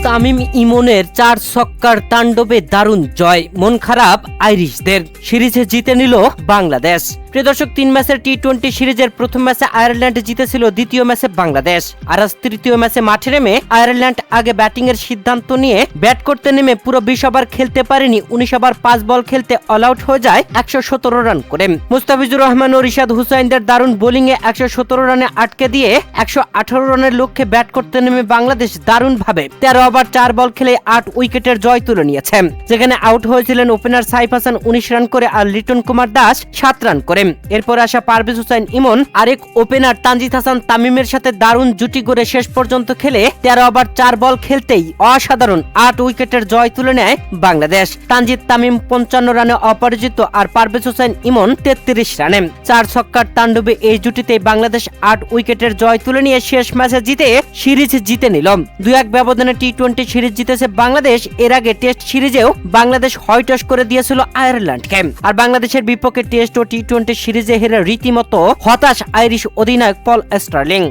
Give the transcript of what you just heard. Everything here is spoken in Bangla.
তামিম ইমনের 4 ছক্কার তাণ্ডবে দারুণ জয়, মন খারাপ আইরিশদের। সিরিজে জিতে নিল বাংলাদেশ। প্রিয় দর্শক, 3 ম্যাচের টি-20 সিরিজের প্রথম ম্যাচে আয়ারল্যান্ড জিতেছিল, দ্বিতীয় ম্যাচে বাংলাদেশ। আর আজ তৃতীয় ম্যাচে মাঠে নেমে আয়ারল্যান্ড আগে ব্যাটিং এর সিদ্ধান্ত নিয়ে ব্যাট করতে নেমে পুরো 20 ওভার খেলতে পারেনি। 19 ওভার 5 বল খেলতে অল আউট হয়ে যায় 117 রান করে। মুস্তাফিজুর রহমান ও রিশাদ হুসাইনদের দারুণ বোলিং এ 117 রানে আটকে দিয়ে 118 রানের লক্ষ্যে ব্যাট করতে নেমে বাংলাদেশ দারুণ ভাবে 13 ওভার 4 বল খেলে 8 উইকেটের জয় তুলে নিয়েছে, যেখানে আউট হয়েছিলেন ওপেনার সাইফ হাসান 19 রান করে আর লিটন কুমার দাস 7 রান করে। এরপর আসা পারভেজ হোসেন ইমন আরেক ওপেনার তানজিদ হাসান তামিমের সাথে দারুণ জুটি করে শেষ পর্যন্ত খেলে 13 ওভার 4 বল খেলতেই অসাধারণ 8 উইকেটের জয় তুলে নেয় বাংলাদেশ। তানজিদ তামিম 55 রানে অপরাজিত আর পারভেজ হোসেন ইমন 33 রানে। 4 ছক্কার তাণ্ডবে এই জুটিতে বাংলাদেশ 8 উইকেটের জয় তুলে নিয়ে শেষ ম্যাচে জিতে সিরিজ জিতে নিল। 2-1 ব্যবধানে টি-20 সিরিজ জিতেছে বাংলাদেশ। এর আগে টেস্ট সিরিজেও বাংলাদেশ হোয়াইটওয়াশ করে দিয়েছিল আয়ারল্যান্ডকে। আর বাংলাদেশের বিপক্ষে টেস্ট ও টি-20 সিরিজে হেরে রীতিমতো হতাশ আইরিশ অধিনায়ক পল স্টার্লিং।